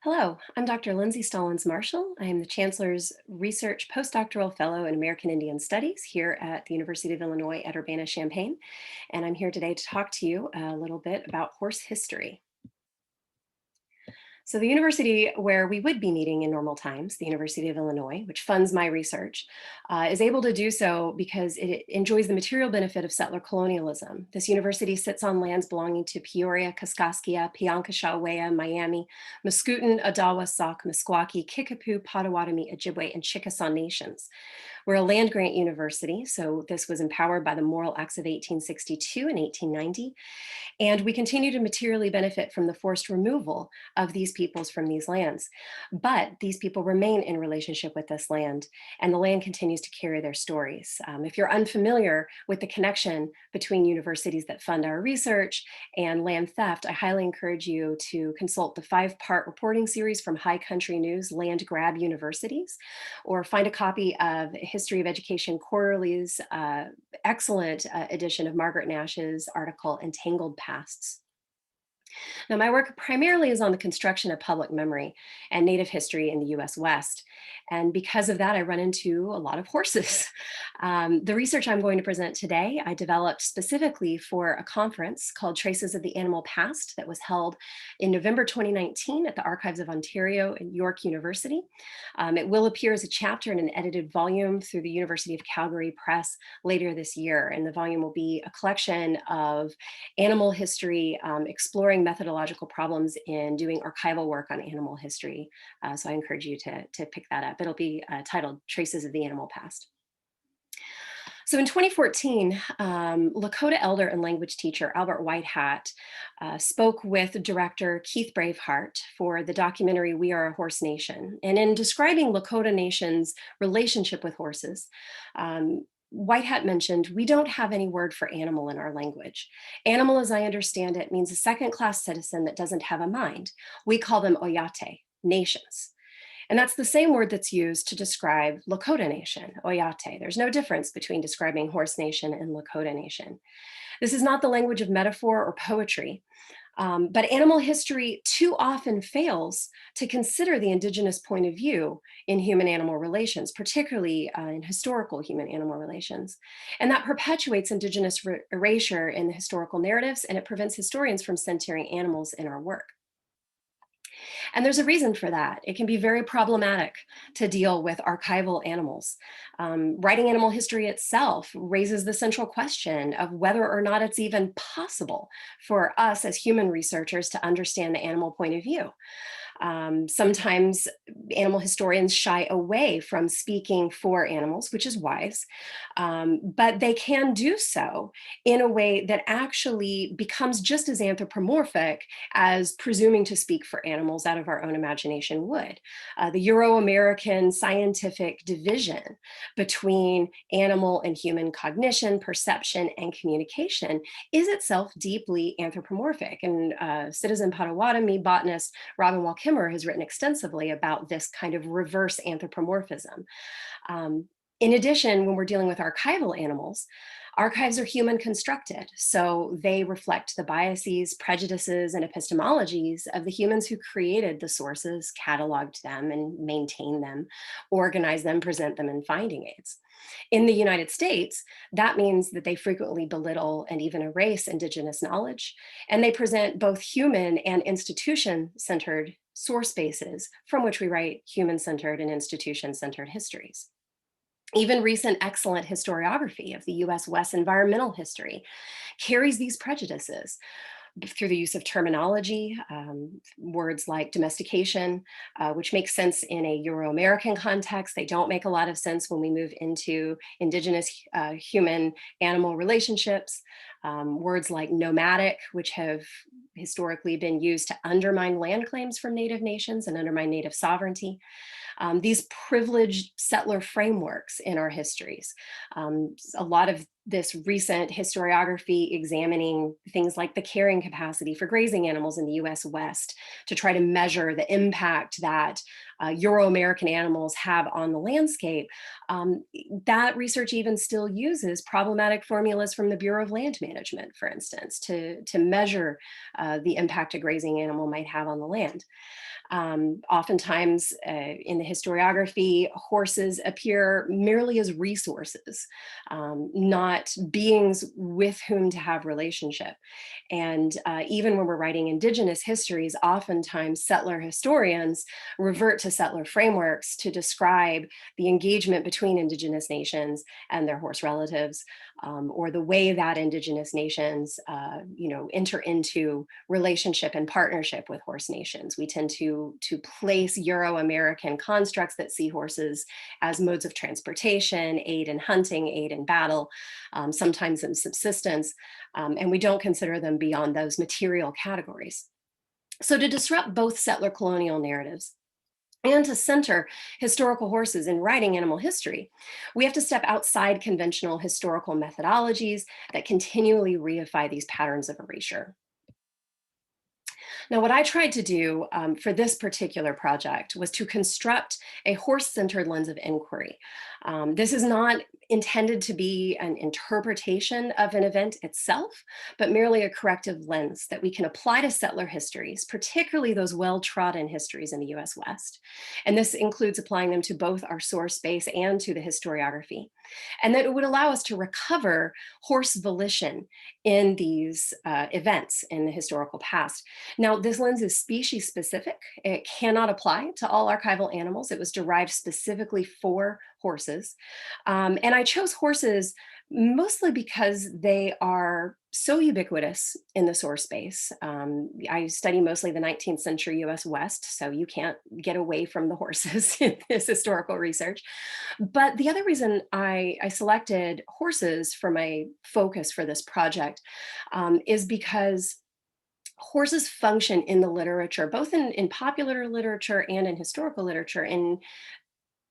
Hello, I'm Dr. Lindsay Marshall. I am the Chancellor's Research Postdoctoral Fellow in American Indian Studies here at the University of Illinois at Urbana-Champaign, and I'm here today to talk to you a little bit about horse history. So the university where we would be meeting in normal times, the University of Illinois, which funds my research, is able to do so because it enjoys the material benefit of settler colonialism. This university sits on lands belonging to Peoria, Kaskaskia, Piankashaw, Miami, Mascoutin, Odawa, Sauk, Meskwaki, Kickapoo, Potawatomi, Ojibwe, and Chickasaw nations. We're a land grant university, so this was empowered by the Morrill Acts of 1862 and 1890. And we continue to materially benefit from the forced removal of these peoples from these lands. But these people remain in relationship with this land, and the land continues to carry their stories. If you're unfamiliar with the connection between universities that fund our research and land theft, I highly encourage you to consult the 5-part reporting series from High Country News, Land Grab Universities, or find a copy of History of Education Quarterly's excellent edition of Margaret Nash's article, Entangled Pasts. Now, my work primarily is on the construction of public memory and Native history in the US West. And because of that, I run into a lot of horses. The research I'm going to present today, I developed specifically for a conference called Traces of the Animal Past that was held in November 2019 at the Archives of Ontario at York University. It will appear as a chapter in an edited volume through the University of Calgary Press later this year. And the volume will be a collection of animal history, exploring methodological problems in doing archival work on animal history. So I encourage you to pick that up. It'll be titled Traces of the Animal Past. So in 2014, Lakota elder and language teacher Albert Whitehat spoke with director Keith Braveheart for the documentary We Are a Horse Nation. And in describing Lakota Nation's relationship with horses, Whitehat mentioned, we don't have any word for animal in our language. Animal, as I understand it, means a second-class citizen that doesn't have a mind. We call them oyate, nations. And that's the same word that's used to describe Lakota Nation, oyate. There's no difference between describing Horse Nation and Lakota Nation. This is not the language of metaphor or poetry. But animal history too often fails to consider the Indigenous point of view in human-animal relations, particularly in historical human-animal relations. And that perpetuates Indigenous erasure in the historical narratives, and it prevents historians from centering animals in our work. And there's a reason for that. It can be very problematic to deal with archival animals. Writing animal history itself raises the central question of whether or not it's even possible for us as human researchers to understand the animal point of view. Sometimes animal historians shy away from speaking for animals, which is wise, but they can do so in a way that actually becomes just as anthropomorphic as presuming to speak for animals out of our own imagination would. The Euro-American scientific division between animal and human cognition, perception, and communication is itself deeply anthropomorphic. And citizen Potawatomi botanist Robin Wall has written extensively about this kind of reverse anthropomorphism. In addition, when we're dealing with archival animals, archives are human constructed, so they reflect the biases, prejudices, and epistemologies of the humans who created the sources, cataloged them, and maintained them, organized them, present them in finding aids. In the United States, that means that they frequently belittle and even erase Indigenous knowledge, and they present both human and institution-centered source bases from which we write human-centered and institution-centered histories. Even recent excellent historiography of the US West environmental history carries these prejudices through the use of terminology, words like domestication, which make sense in a Euro-American context. They don't make a lot of sense when we move into Indigenous human-animal relationships. Words like nomadic, which have historically been used to undermine land claims from Native nations and undermine Native sovereignty. These privileged settler frameworks in our histories. A lot of this recent historiography examining things like the carrying capacity for grazing animals in the US West to try to measure the impact that Euro-American animals have on the landscape, that research even still uses problematic formulas from the Bureau of Land Management, for instance, to measure the impact a grazing animal might have on the land. Oftentimes in the historiography, horses appear merely as resources, not beings with whom to have relationship. And even when we're writing Indigenous histories, oftentimes settler historians revert to settler frameworks to describe the engagement between Indigenous nations and their horse relatives, or the way that Indigenous nations, enter into relationship and partnership with horse nations. We tend to place Euro-American constructs that see horses as modes of transportation, aid in hunting, aid in battle, sometimes in subsistence, and we don't consider them beyond those material categories. So to disrupt both settler colonial narratives and to center historical horses in writing animal history, we have to step outside conventional historical methodologies that continually reify these patterns of erasure. Now, what I tried to do for this particular project was to construct a horse-centered lens of inquiry. This is not intended to be an interpretation of an event itself, but merely a corrective lens that we can apply to settler histories, particularly those well-trodden histories in the US West. And this includes applying them to both our source base and to the historiography. And that it would allow us to recover horse volition in these events in the historical past. Now, this lens is species specific. It cannot apply to all archival animals. It was derived specifically for horses. And I chose horses mostly because they are so ubiquitous in the source space. I study mostly the 19th century US West, so you can't get away from the horses in this historical research. But the other reason I selected horses for my focus for this project is because horses function in the literature, both in popular literature and in historical literature, in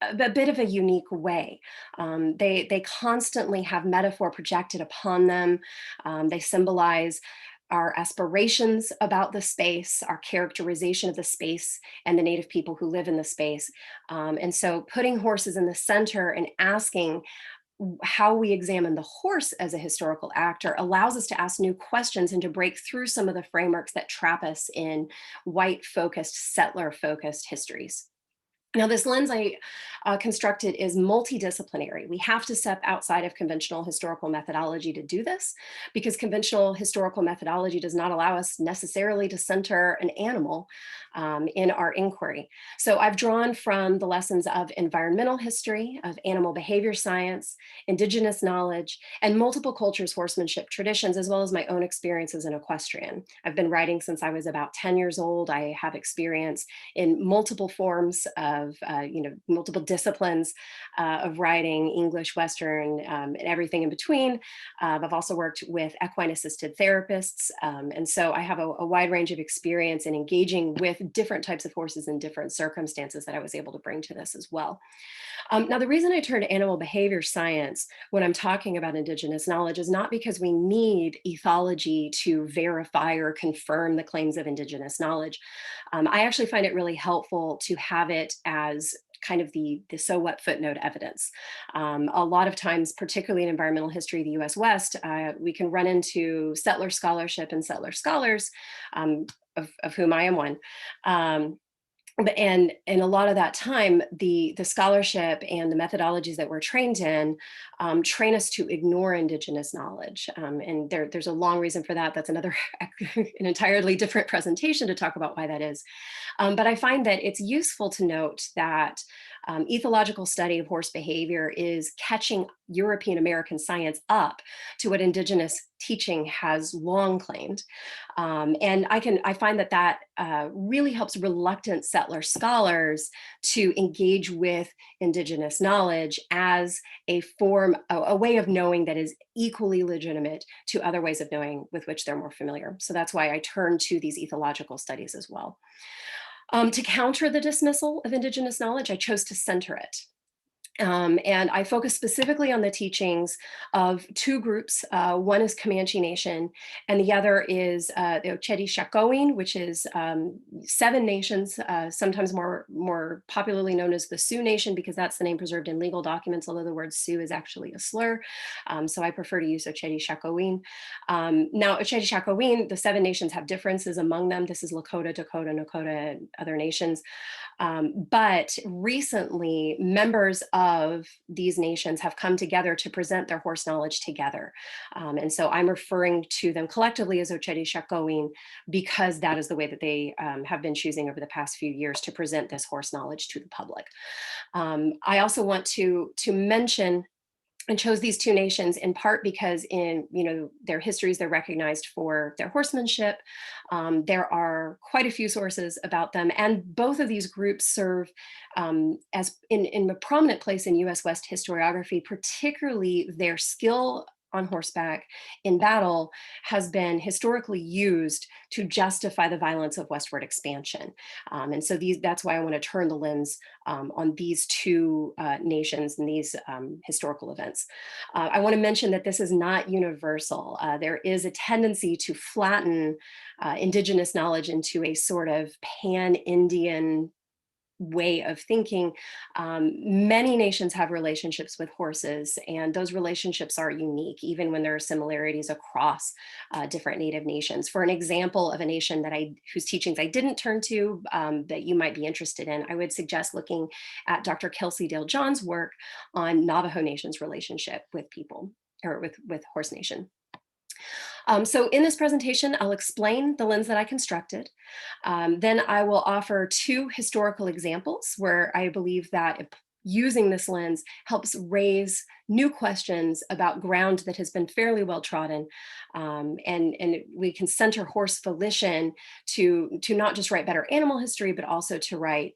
a bit of a unique way. They constantly have metaphor projected upon them. They symbolize our aspirations about the space, our characterization of the space and the native people who live in the space. And so putting horses in the center and asking how we examine the horse as a historical actor allows us to ask new questions and to break through some of the frameworks that trap us in white-focused, settler-focused histories. Now, this lens I constructed is multidisciplinary. We have to step outside of conventional historical methodology to do this, because conventional historical methodology does not allow us necessarily to center an animal in our inquiry. So I've drawn from the lessons of environmental history, of animal behavior science, Indigenous knowledge, and multiple cultures' horsemanship traditions, as well as my own experience as an equestrian. I've been writing since I was about 10 years old. I have experience in multiple forms of multiple disciplines of writing, English, Western, and everything in between. I've also worked with equine assisted therapists. And so I have a wide range of experience in engaging with different types of horses in different circumstances that I was able to bring to this as well. Now, the reason I turn to animal behavior science when I'm talking about Indigenous knowledge is not because we need ethology to verify or confirm the claims of Indigenous knowledge. I actually find it really helpful to have it as kind of the so what footnote evidence. A lot of times, particularly in environmental history of the US West, we can run into settler scholarship and settler scholars, of whom I am one. And a lot of that time, the scholarship and the methodologies that we're trained in train us to ignore Indigenous knowledge. And there's a long reason for that. That's another an entirely different presentation to talk about why that is. But I find that it's useful to note that ethological study of horse behavior is catching European American science up to what Indigenous teaching has long claimed. And I find that really helps reluctant settler scholars to engage with Indigenous knowledge as a form, a way of knowing that is equally legitimate to other ways of knowing with which they're more familiar. So that's why I turn to these ethological studies as well. To counter the dismissal of Indigenous knowledge, I chose to center it. And I focus specifically on the teachings of two groups. One is Comanche Nation, and the other is the Oceti-Sakowin, which is 7 nations, sometimes more popularly known as the Sioux Nation, because that's the name preserved in legal documents, although the word Sioux is actually a slur. So I prefer to use Oceti-Sakowin. Now, Oceti-Sakowin, the 7 nations have differences among them. This is Lakota, Dakota, Nakota, and other nations. But recently, members of these nations have come together to present their horse knowledge together. And so I'm referring to them collectively as Oceti-Sakowin because that is the way that they have been choosing over the past few years to present this horse knowledge to the public. I also want to mention and chose these 2 nations in part because in their histories, they're recognized for their horsemanship. There are quite a few sources about them, and both of these groups serve as in a prominent place in US West historiography, particularly their skill on horseback in battle has been historically used to justify the violence of westward expansion. And so that's why I want to turn the lens on these 2 nations and these historical events. I want to mention that this is not universal. There is a tendency to flatten Indigenous knowledge into a sort of pan-Indian way of thinking. Many nations have relationships with horses, and those relationships are unique, even when there are similarities across different Native nations. For an example of a nation whose teachings I didn't turn to that you might be interested in, I would suggest looking at Dr. Kelsey Dale John's work on Navajo Nation's relationship with people, or with Horse Nation. So in this presentation, I'll explain the lens that I constructed. Then I will offer 2 historical examples where I believe that using this lens helps raise new questions about ground that has been fairly well trodden. And we can center horse volition to not just write better animal history, but also to write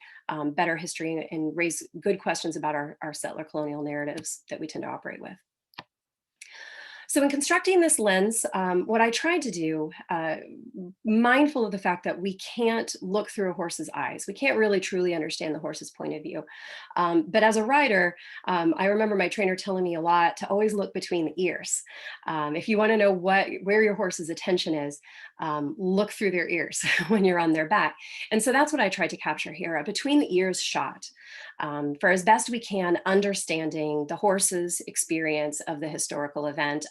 better history and raise good questions about our settler colonial narratives that we tend to operate with. So in constructing this lens, what I tried to do, mindful of the fact that we can't look through a horse's eyes, we can't really truly understand the horse's point of view. But as a rider, I remember my trainer telling me a lot to always look between the ears. If you want to know where your horse's attention is, look through their ears when you're on their back. And so that's what I tried to capture here, a between the ears shot. For as best we can, understanding the horse's experience of the historical event,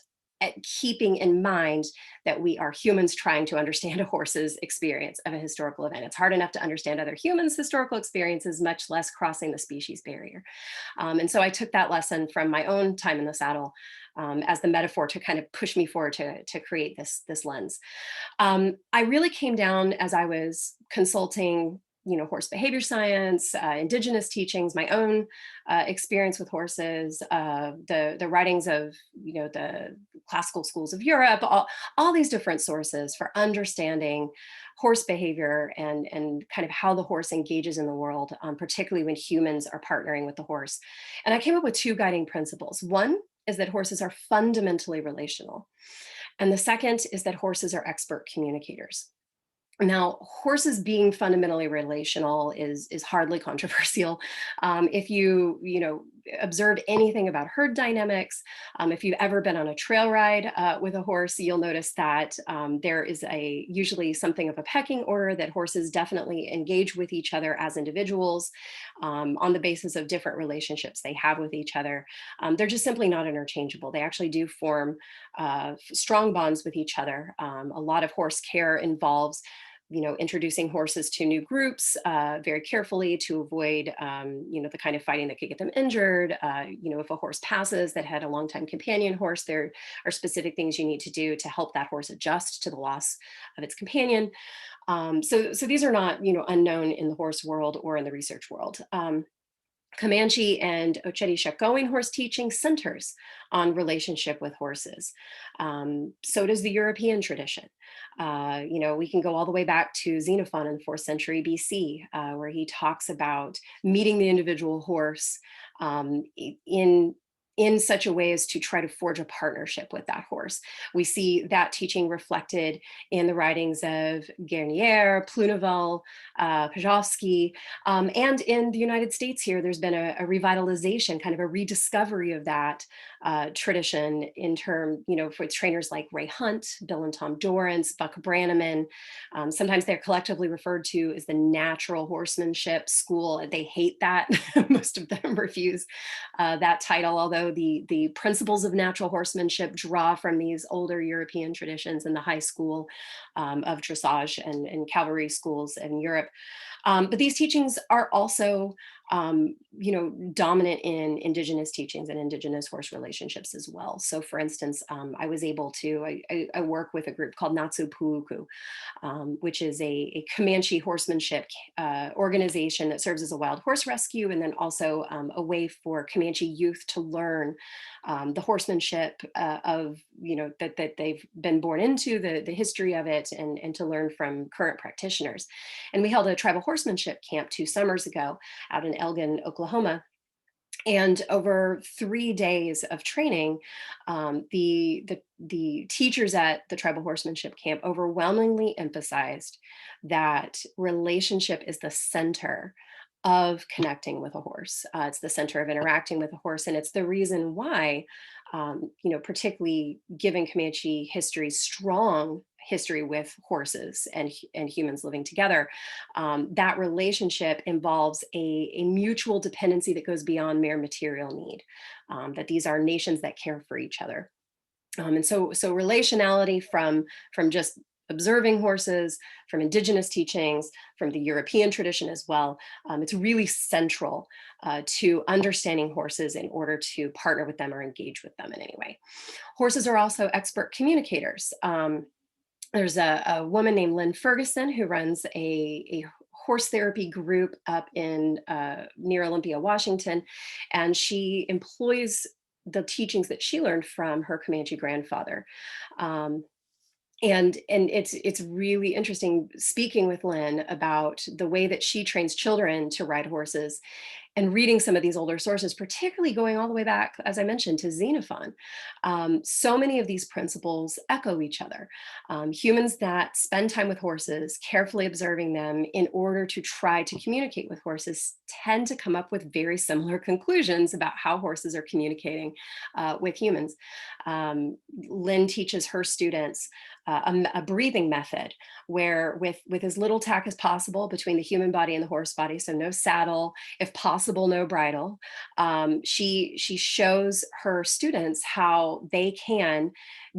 keeping in mind that we are humans trying to understand a horse's experience of a historical event. It's hard enough to understand other humans' historical experiences, much less crossing the species barrier. And so I took that lesson from my own time in the saddle as the metaphor to kind of push me forward to create this lens. I really came down as I was consulting horse behavior science, Indigenous teachings, my own experience with horses, the writings of the classical schools of Europe, all these different sources for understanding horse behavior and kind of how the horse engages in the world, particularly when humans are partnering with the horse. And I came up with 2 guiding principles. One is that horses are fundamentally relational. And the second is that horses are expert communicators. Now, horses being fundamentally relational is hardly controversial. If you observe anything about herd dynamics, if you've ever been on a trail ride with a horse, you'll notice that there is usually something of a pecking order, that horses definitely engage with each other as individuals on the basis of different relationships they have with each other. They're just simply not interchangeable. They actually do form strong bonds with each other. A lot of horse care involves introducing horses to new groups very carefully to avoid, the kind of fighting that could get them injured. If a horse passes that had a longtime companion horse, there are specific things you need to do to help that horse adjust to the loss of its companion. So these are not, unknown in the horse world or in the research world. Comanche and Oceti-Sakowin horse teaching centers on relationship with horses. So does the European tradition. We can go all the way back to Xenophon in the 4th century BC, where he talks about meeting the individual horse in in such a way as to try to forge a partnership with that horse. We see that teaching reflected in the writings of Guernier, Plouneval, Pajovsky, and in the United States here, there's been a revitalization, kind of a rediscovery of that tradition in term, for trainers like Ray Hunt, Bill and Tom Dorrance, Buck Brannaman. Sometimes they're collectively referred to as the natural horsemanship school. They hate that. Most of them refuse that title, although the principles of natural horsemanship draw from these older European traditions in the high school of dressage and cavalry schools in Europe. But these teachings are also, dominant in Indigenous teachings and Indigenous horse relationships as well. So for instance, I was able to, I work with a group called Natsu Puuku, which is a Comanche horsemanship organization that serves as a wild horse rescue, and then also a way for Comanche youth to learn the horsemanship that they've been born into, the history of it, and to learn from current practitioners. And we held a tribal horsemanship camp 2 summers ago out in Elgin, Oklahoma. And over 3 days of training, the teachers at the tribal horsemanship camp overwhelmingly emphasized that relationship is the center of connecting with a horse. It's the center of interacting with a horse, and it's the reason why, particularly given Comanche history's strong history with horses and humans living together, that relationship involves a mutual dependency that goes beyond mere material need, that these are nations that care for each other. And so relationality from just observing horses, from Indigenous teachings, from the European tradition as well, it's really central to understanding horses in order to partner with them or engage with them in any way. Horses are also expert communicators. There's a woman named Lynn Ferguson who runs a horse therapy group up in near Olympia, Washington, and she employs the teachings that she learned from her Comanche grandfather. And it's really interesting speaking with Lynn about the way that she trains children to ride horses and reading some of these older sources, particularly going all the way back, as I mentioned, to Xenophon. So many of these principles echo each other. Humans that spend time with horses, carefully observing them in order to try to communicate with horses, tend to come up with very similar conclusions about how horses are communicating with humans. Lynn teaches her students a breathing method where with as little tack as possible between the human body and the horse body, so no saddle, if possible, no bridle, she shows her students how they can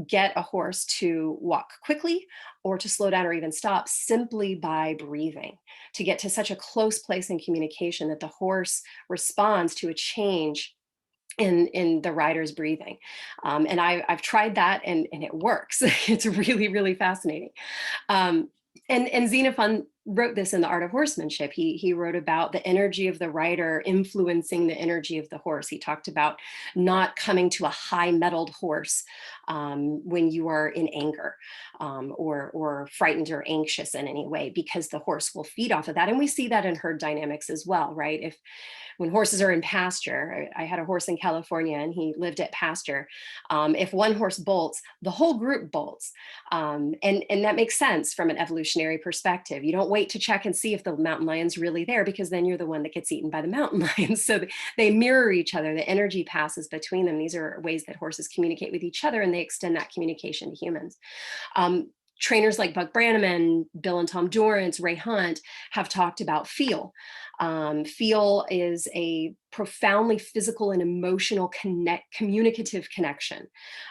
get a horse to walk quickly or to slow down or even stop simply by breathing, to get to such a close place in communication that the horse responds to a change in the rider's breathing. And I've tried that and it works. It's really, really fascinating. And Xenophon wrote this in The Art of Horsemanship. He wrote about the energy of the rider influencing the energy of the horse. He talked about not coming to a high mettled horse when you are in anger or frightened or anxious in any way, because the horse will feed off of that. And we see that in herd dynamics as well, right? When horses are in pasture, I had a horse in California and he lived at pasture. If one horse bolts, the whole group bolts. And that makes sense from an evolutionary perspective. You don't wait to check and see if the mountain lion's really there, because then you're the one that gets eaten by the mountain lions. So they mirror each other. The energy passes between them. These are ways that horses communicate with each other, and they extend that communication to humans. Trainers like Buck Brannaman, Bill and Tom Dorrance, Ray Hunt have talked about feel. Feel is a profoundly physical and emotional communicative connection.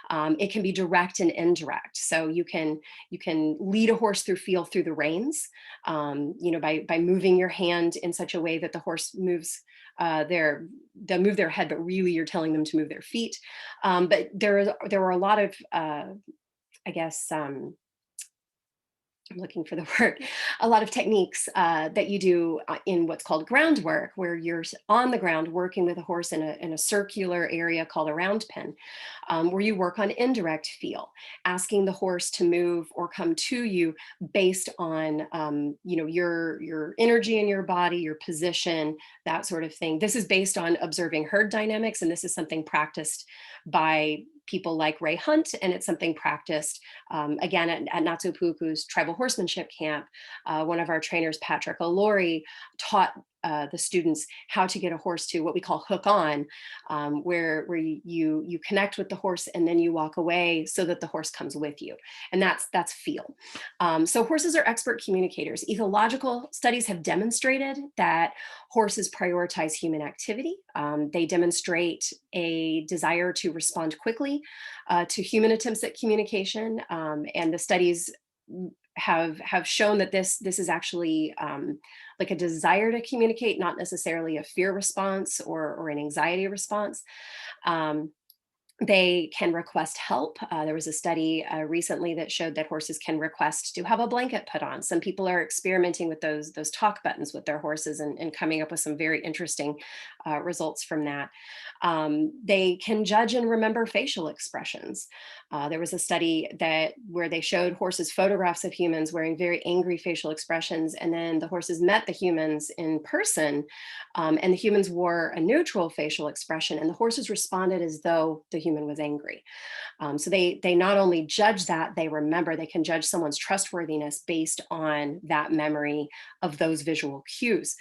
It can be direct and indirect. So you can lead a horse through feel through the reins, by moving your hand in such a way that the horse moves they'll move their head, but really you're telling them to move their feet. But there were a lot of, I'm looking for the word, a lot of techniques that you do in what's called groundwork, where you're on the ground working with a horse in a circular area called a round pen, where you work on indirect feel, asking the horse to move or come to you based on your energy in your body, your position, that sort of thing. This is based on observing herd dynamics, and this is something practiced by people like Ray Hunt, and it's something practiced again at Natsu Puuku's tribal horsemanship camp. One of our trainers, Patrick O'Lory, taught the students how to get a horse to what we call hook on, where you connect with the horse and then you walk away so that the horse comes with you, and that's feel. So horses are expert communicators. Ethological studies have demonstrated that horses prioritize human activity. They demonstrate a desire to respond quickly to human attempts at communication, and the studies have shown that this is actually like a desire to communicate, not necessarily a fear response or an anxiety response. They can request help. There was a study recently that showed that horses can request to have a blanket put on. Some people are experimenting with those talk buttons with their horses and coming up with some very interesting results from that. They can judge and remember facial expressions. There was a study where they showed horses photographs of humans wearing very angry facial expressions, and then the horses met the humans in person, and the humans wore a neutral facial expression, and the horses responded as though the human was angry. So they not only judge that, they remember. They can judge someone's trustworthiness based on that memory of those visual cues.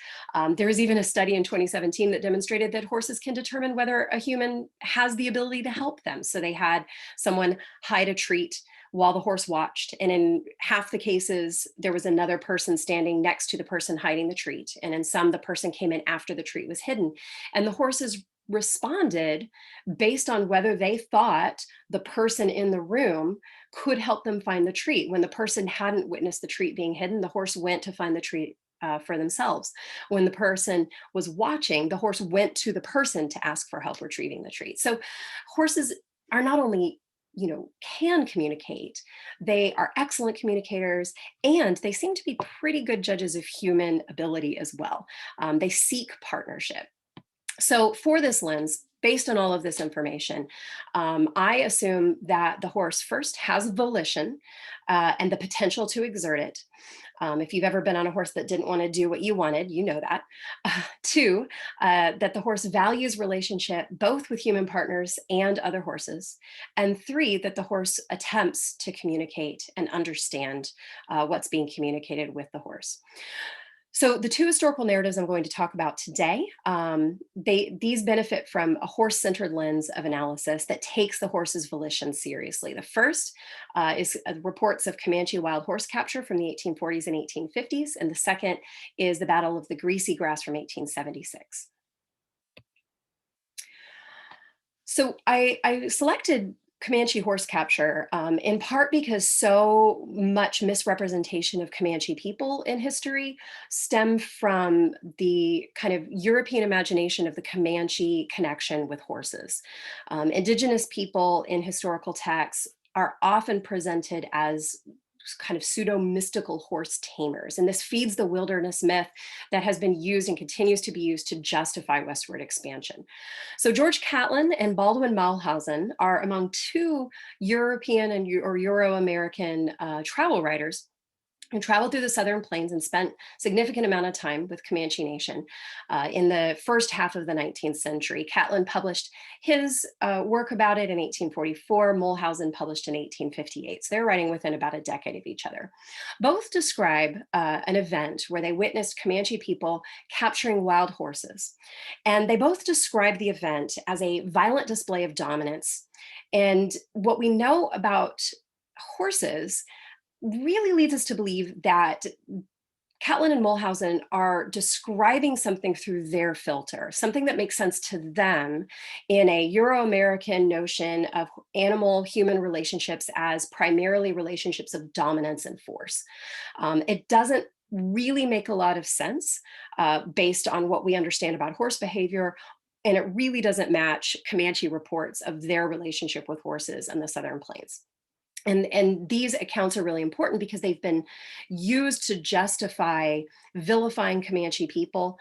There was even a study in 2017 that demonstrated that horses can determine whether a human has the ability to help them. So they had someone hide a treat while the horse watched, and in half the cases there was another person standing next to the person hiding the treat, and in some the person came in after the treat was hidden, and the horses responded based on whether they thought the person in the room could help them find the treat. When the person hadn't witnessed the treat being hidden, the horse went to find the treat for themselves. When the person was watching, the horse went to the person to ask for help retrieving the treat. So horses are not only can communicate, they are excellent communicators, and they seem to be pretty good judges of human ability as well. They seek partnership. So for this lens, based on all of this information, I assume that the horse first has volition and the potential to exert it. If you've ever been on a horse that didn't want to do what you wanted, you know that. Two, that the horse values relationship both with human partners and other horses. And three, that the horse attempts to communicate and understand what's being communicated with the horse. So the two historical narratives I'm going to talk about today, these benefit from a horse-centered lens of analysis that takes the horse's volition seriously. The first is reports of Comanche wild horse capture from the 1840s and 1850s, and the second is the Battle of the Greasy Grass from 1876. So I selected Comanche horse capture, in part because so much misrepresentation of Comanche people in history stem from the kind of European imagination of the Comanche connection with horses. Indigenous people in historical texts are often presented as kind of pseudo-mystical horse tamers. And this feeds the wilderness myth that has been used and continues to be used to justify westward expansion. So George Catlin and Baldwin Malhausen are among two European or Euro-American travel writers who traveled through the Southern Plains and spent significant amount of time with Comanche Nation in the first half of the 19th century. Catlin published his work about it in 1844. Mulhausen published in 1858. So they're writing within about a decade of each other. Both describe an event where they witnessed Comanche people capturing wild horses. And they both describe the event as a violent display of dominance. And what we know about horses really leads us to believe that Catlin and Mulhausen are describing something through their filter, something that makes sense to them in a Euro-American notion of animal-human relationships as primarily relationships of dominance and force. It doesn't really make a lot of sense based on what we understand about horse behavior, and it really doesn't match Comanche reports of their relationship with horses in the Southern Plains. And these accounts are really important because they've been used to justify vilifying Comanche people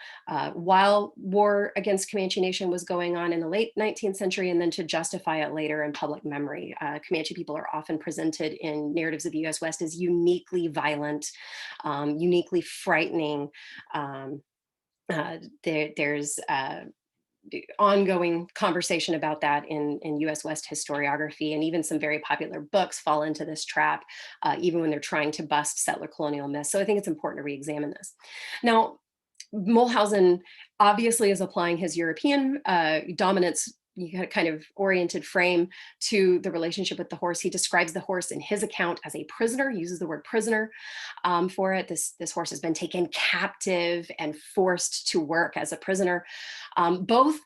while war against Comanche Nation was going on in the late 19th century, and then to justify it later in public memory. Comanche people are often presented in narratives of the US West as uniquely violent, uniquely frightening. Um, there's ongoing conversation about that in US West historiography, and even some very popular books fall into this trap, even when they're trying to bust settler colonial myths. So I think it's important to re-examine this. Now, Mulhausen obviously is applying his European dominance kind of oriented frame to the relationship with the horse. He describes the horse in his account as a prisoner. He uses the word prisoner for it. This horse has been taken captive and forced to work as a prisoner. Both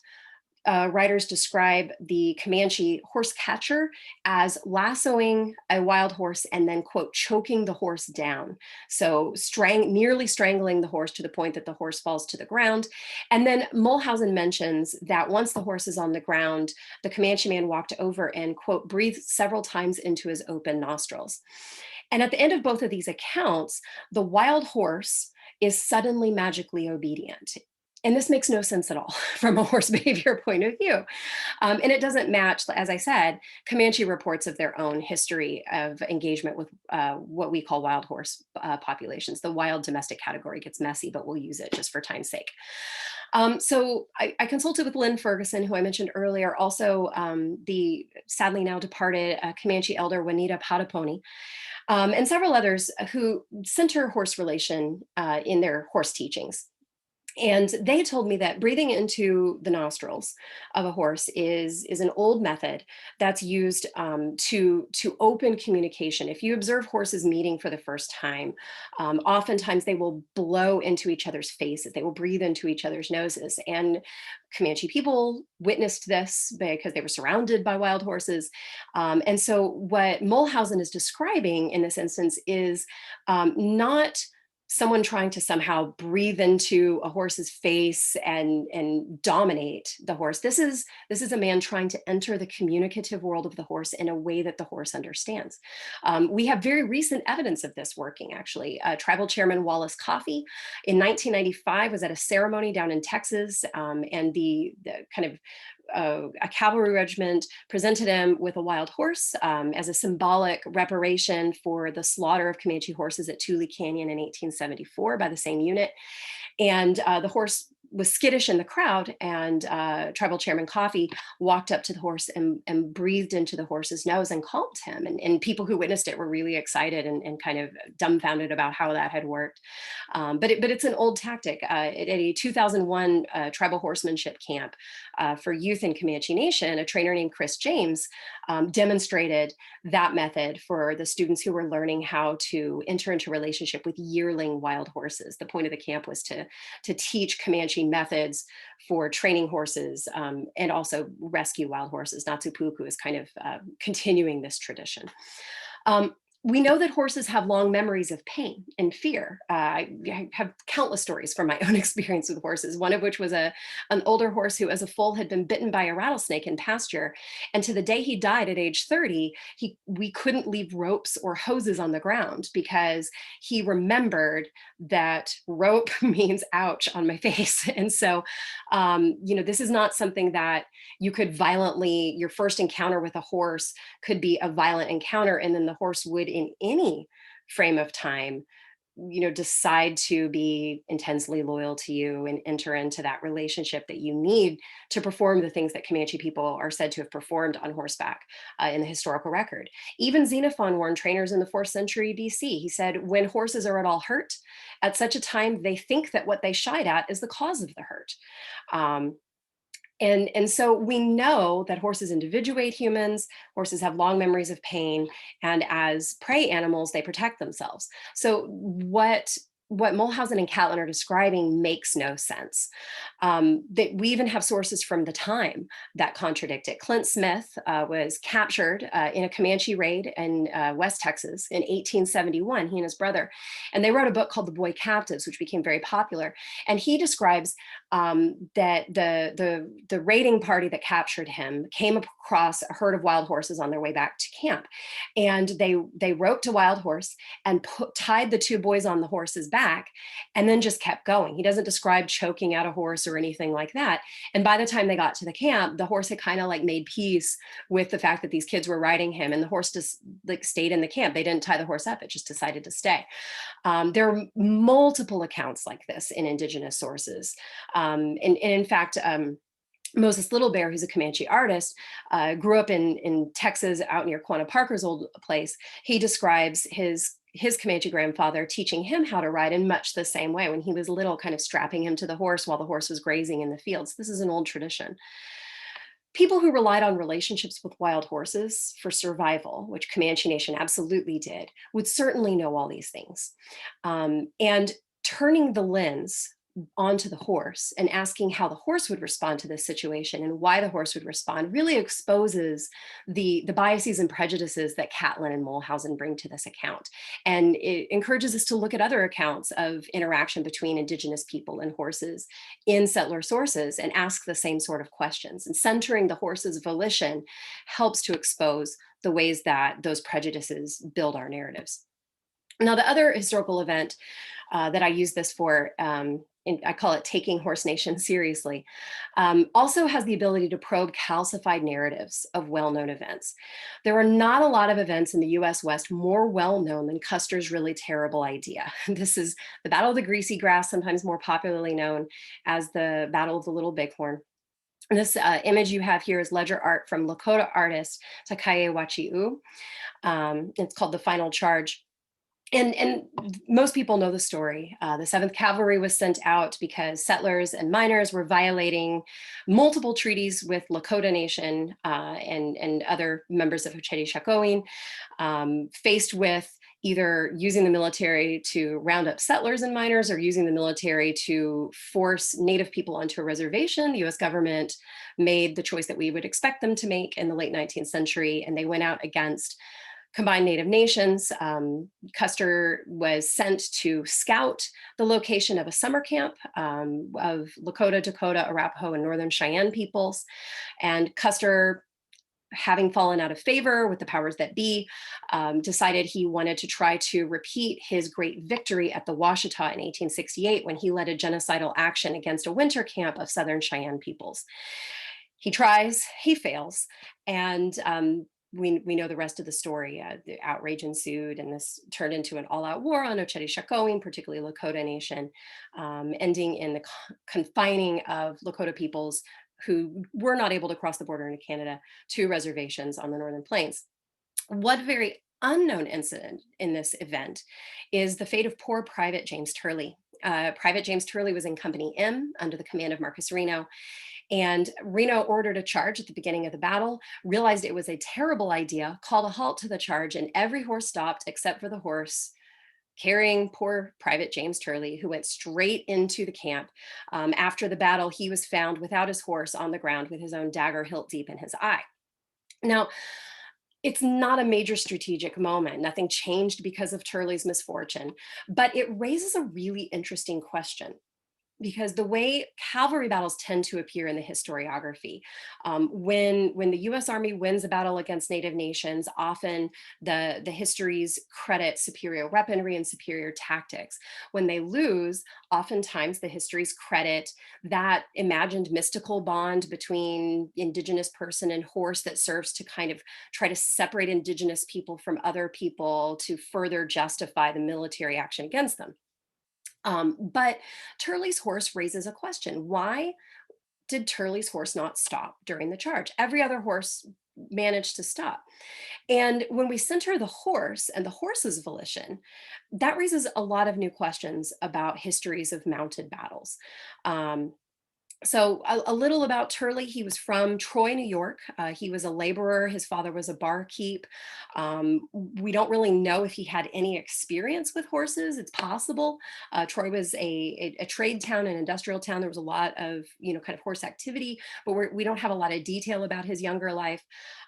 writers describe the Comanche horse catcher as lassoing a wild horse and then, quote, choking the horse down. So nearly strangling the horse to the point that the horse falls to the ground. And then Mulhausen mentions that once the horse is on the ground, the Comanche man walked over and, quote, breathed several times into his open nostrils. And at the end of both of these accounts, the wild horse is suddenly magically obedient. And this makes no sense at all from a horse behavior point of view. And it doesn't match, as I said, Comanche reports of their own history of engagement with what we call wild horse populations. The wild domestic category gets messy, but we'll use it just for time's sake. So I consulted with Lynn Ferguson, who I mentioned earlier, also the sadly now departed Comanche elder Juanita Padaponi, and several others who center horse relation in their horse teachings. And they told me that breathing into the nostrils of a horse is an old method that's used to open communication. If you observe horses meeting for the first time, oftentimes they will blow into each other's faces. They will breathe into each other's noses. And Comanche people witnessed this because they were surrounded by wild horses. And so what Mulhausen is describing in this instance is not someone trying to somehow breathe into a horse's face and dominate the horse. This is a man trying to enter the communicative world of the horse in a way that the horse understands. We have very recent evidence of this working, actually. Tribal Chairman Wallace Coffey in 1995 was at a ceremony down in Texas, and the kind of a cavalry regiment presented him with a wild horse as a symbolic reparation for the slaughter of Comanche horses at Tule Canyon in 1874 by the same unit. And the horse was skittish in the crowd, and Tribal Chairman Coffey walked up to the horse and breathed into the horse's nose and calmed him. And people who witnessed it were really excited and kind of dumbfounded about how that had worked. But it's an old tactic. At a 2001 tribal horsemanship camp for youth in Comanche Nation, a trainer named Chris James demonstrated that method for the students who were learning how to enter into relationship with yearling wild horses. The point of the camp was to teach Comanche methods for training horses and also rescue wild horses. Natsu Puuku is kind of continuing this tradition. We know that horses have long memories of pain and fear. I have countless stories from my own experience with horses, one of which was an older horse who as a foal had been bitten by a rattlesnake in pasture. And to the day he died at age 30, we couldn't leave ropes or hoses on the ground because he remembered that rope means ouch on my face. And so, this is not something that you could violently, your first encounter with a horse could be a violent encounter, and then the horse would in any frame of time decide to be intensely loyal to you and enter into that relationship that you need to perform the things that Comanche people are said to have performed on horseback in the historical record. Even Xenophon warned trainers in the 4th century BC. He said, when horses are at all hurt, at such a time they think that what they shied at is the cause of the hurt. And so we know that horses individuate humans, horses have long memories of pain, and as prey animals, they protect themselves. So what what Mulhausen and Catlin are describing makes no sense. That we even have sources from the time that contradict it. Clint Smith was captured in a Comanche raid in West Texas in 1871, he and his brother, and they wrote a book called The Boy Captives, which became very popular. And he describes that the raiding party that captured him came across a herd of wild horses on their way back to camp, and they roped a wild horse and tied the two boys on the horse's back, and then just kept going. He doesn't describe choking out a horse or anything like that. And by the time they got to the camp, the horse had kind of like made peace with the fact that these kids were riding him, and the horse just like stayed in the camp. They didn't tie the horse up, it just decided to stay. There are multiple accounts like this in Indigenous sources. And in fact, Moses Little Bear, who's a Comanche artist, grew up in Texas out near Quanah Parker's old place. He describes his Comanche grandfather teaching him how to ride in much the same way when he was little, kind of strapping him to the horse while the horse was grazing in the fields. This is an old tradition. People who relied on relationships with wild horses for survival, which Comanche Nation absolutely did, would certainly know all these things. And turning the lens onto the horse and asking how the horse would respond to this situation and why the horse would respond really exposes the biases and prejudices that Catlin and Mulhausen bring to this account. And it encourages us to look at other accounts of interaction between Indigenous people and horses in settler sources and ask the same sort of questions. And centering the horse's volition helps to expose the ways that those prejudices build our narratives. Now, the other historical event that I use this for, I call it Taking Horse Nation Seriously, also has the ability to probe calcified narratives of well-known events. There are not a lot of events in the US West more well-known than Custer's really terrible idea. This is the Battle of the Greasy Grass, sometimes more popularly known as the Battle of the Little Bighorn. And this image you have here is ledger art from Lakota artist Takaye Wachiu. It's called The Final Charge. And most people know the story. The 7th Cavalry was sent out because settlers and miners were violating multiple treaties with Lakota Nation and other members of H264, faced with either using the military to round up settlers and miners or using the military to force Native people onto a reservation. The US government made the choice that we would expect them to make in the late 19th century, and they went out against combined Native nations. Custer was sent to scout the location of a summer camp of Lakota, Dakota, Arapaho, and Northern Cheyenne peoples. And Custer, having fallen out of favor with the powers that be, decided he wanted to try to repeat his great victory at the Washita in 1868 when he led a genocidal action against a winter camp of Southern Cheyenne peoples. He tries, he fails, and we know the rest of the story. The outrage ensued, and this turned into an all-out war on H264, particularly Lakota Nation, ending in the confining of Lakota peoples who were not able to cross the border into Canada to reservations on the Northern Plains. One very unknown incident in this event is the fate of poor Private James Turley. Private James Turley was in Company M under the command of Marcus Reno. And Reno ordered a charge at the beginning of the battle, realized it was a terrible idea, called a halt to the charge, and every horse stopped except for the horse carrying poor Private James Turley, who went straight into the camp. After the battle, he was found without his horse on the ground with his own dagger hilt deep in his eye. Now, it's not a major strategic moment. Nothing changed because of Turley's misfortune, but it raises a really interesting question. Because the way cavalry battles tend to appear in the historiography, when the US Army wins a battle against Native nations, often the histories credit superior weaponry and superior tactics. When they lose, oftentimes the histories credit that imagined mystical bond between Indigenous person and horse that serves to kind of try to separate Indigenous people from other people to further justify the military action against them. But Turley's horse raises a question. Why did Turley's horse not stop during the charge? Every other horse managed to stop. And when we center the horse and the horse's volition, that raises a lot of new questions about histories of mounted battles. So a little about Turley. He was from Troy, New York. He was a laborer. His father was a barkeep. We don't really know if he had any experience with horses. It's possible. Troy was a trade town, an industrial town. There was a lot of, kind of horse activity, but we don't have a lot of detail about his younger life.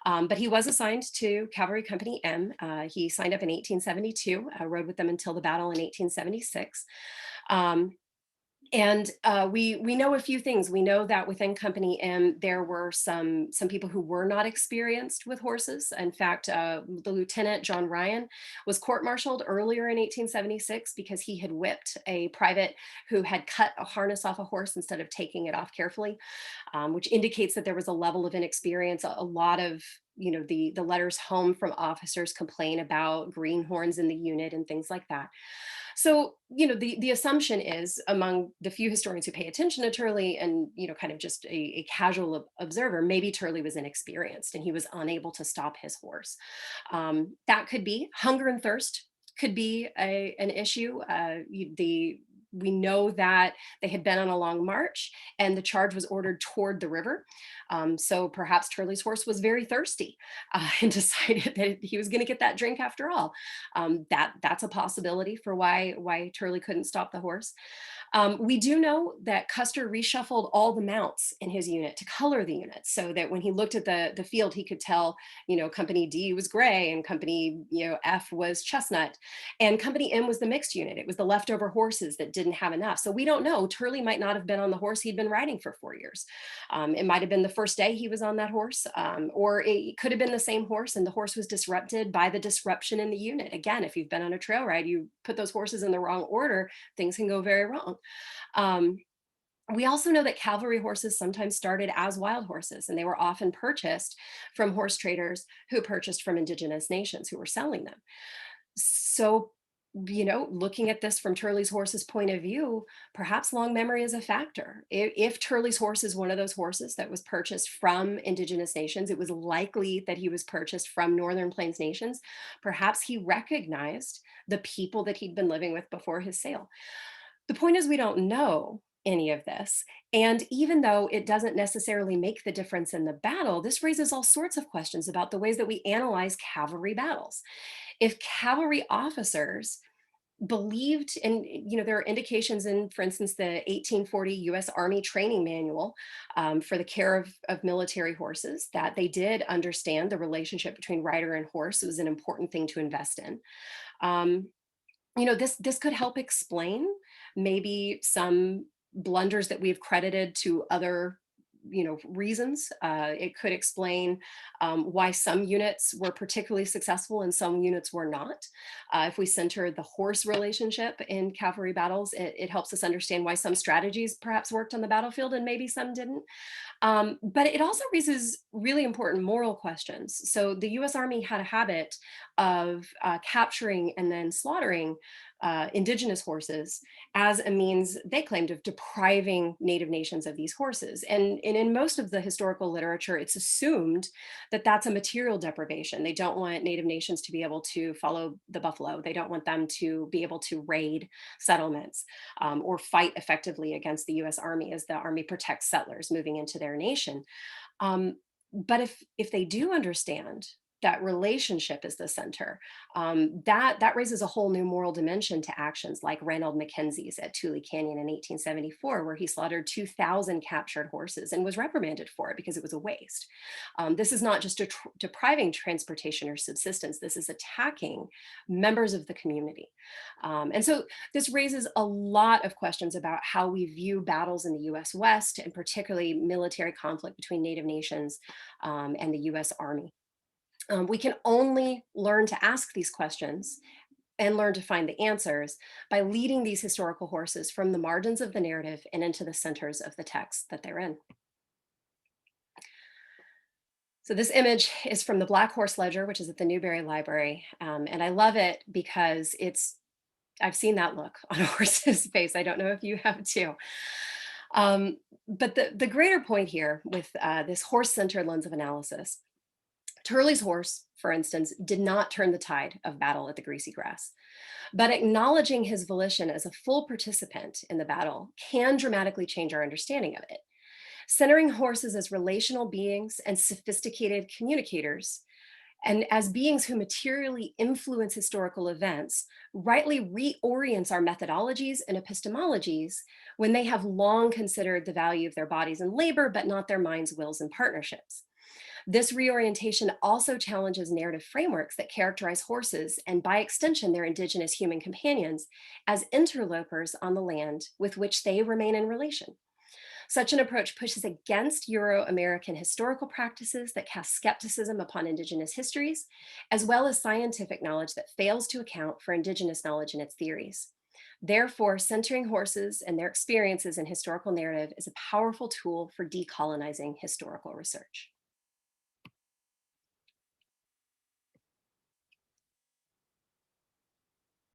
But he was assigned to Cavalry Company M. He signed up in 1872, rode with them until the battle in 1876. Um, and we know a few things. We know that within Company M, there were some people who were not experienced with horses. In fact, the Lieutenant John Ryan was court-martialed earlier in 1876 because he had whipped a private who had cut a harness off a horse instead of taking it off carefully, which indicates that there was a level of inexperience. A lot of the letters home from officers complain about greenhorns in the unit and things like that. So, the assumption is among the few historians who pay attention to Turley and, kind of just a casual observer, maybe Turley was inexperienced and he was unable to stop his horse. That could be hunger and thirst could be an issue. We know that they had been on a long march and the charge was ordered toward the river. So perhaps Turley's horse was very thirsty and decided that he was going to get that drink after all. That's a possibility for why Turley couldn't stop the horse. We do know that Custer reshuffled all the mounts in his unit to color the unit so that when he looked at the field, he could tell, Company D was gray and Company F was chestnut, and Company M was the mixed unit. It was the leftover horses that didn't have enough. So we don't know. Turley might not have been on the horse he'd been riding for 4 years. It might have been the first day he was on that horse, or it could have been the same horse and the horse was disrupted by the disruption in the unit. Again, if you've been on a trail ride, you put those horses in the wrong order, things can go very wrong. Um, we also know that cavalry horses sometimes started as wild horses, and they were often purchased from horse traders who purchased from indigenous nations who were selling them. So, looking at this from Turley's horse's point of view, perhaps long memory is a factor. If Turley's horse is one of those horses that was purchased from indigenous nations, it was likely that he was purchased from Northern Plains nations. Perhaps he recognized the people that he'd been living with before his sale. The point is, we don't know any of this. And even though it doesn't necessarily make the difference in the battle, this raises all sorts of questions about the ways that we analyze cavalry battles. If cavalry officers believed, and there are indications in, for instance, the 1840 US Army training manual for the care of military horses, that they did understand the relationship between rider and horse. It was an important thing to invest in. Um, this could help explain maybe some blunders that we've credited to other reasons. It could explain why some units were particularly successful and some units were not. If we center the horse relationship in cavalry battles, it helps us understand why some strategies perhaps worked on the battlefield and maybe some didn't. But it also raises really important moral questions. So the US Army had a habit of capturing and then slaughtering indigenous horses as a means, they claimed, of depriving Native nations of these horses. And in most of the historical literature, it's assumed that that's a material deprivation. They don't want Native nations to be able to follow the buffalo. They don't want them to be able to raid settlements or fight effectively against the US Army as the Army protects settlers moving into their nation. But if they do understand that relationship is the center, that raises a whole new moral dimension to actions like Randall Mackenzie's at Tule Canyon in 1874, where he slaughtered 2,000 captured horses and was reprimanded for it because it was a waste. This is not just depriving transportation or subsistence, this is attacking members of the community. And so this raises a lot of questions about how we view battles in the US West, and particularly military conflict between Native nations and the US Army. We can only learn to ask these questions and learn to find the answers by leading these historical horses from the margins of the narrative and into the centers of the text that they're in. So this image is from the Black Horse Ledger, which is at the Newberry Library. And I love it because I've seen that look on a horse's face. I don't know if you have too. But the greater point here with this horse-centered lens of analysis, Turley's horse, for instance, did not turn the tide of battle at the Greasy Grass. But acknowledging his volition as a full participant in the battle can dramatically change our understanding of it. Centering horses as relational beings and sophisticated communicators, and as beings who materially influence historical events, rightly reorients our methodologies and epistemologies when they have long considered the value of their bodies and labor, but not their minds, wills, and partnerships. This reorientation also challenges narrative frameworks that characterize horses, and by extension, their indigenous human companions, as interlopers on the land with which they remain in relation. Such an approach pushes against Euro-American historical practices that cast skepticism upon Indigenous histories, as well as scientific knowledge that fails to account for Indigenous knowledge and its theories. Therefore, centering horses and their experiences in historical narrative is a powerful tool for decolonizing historical research.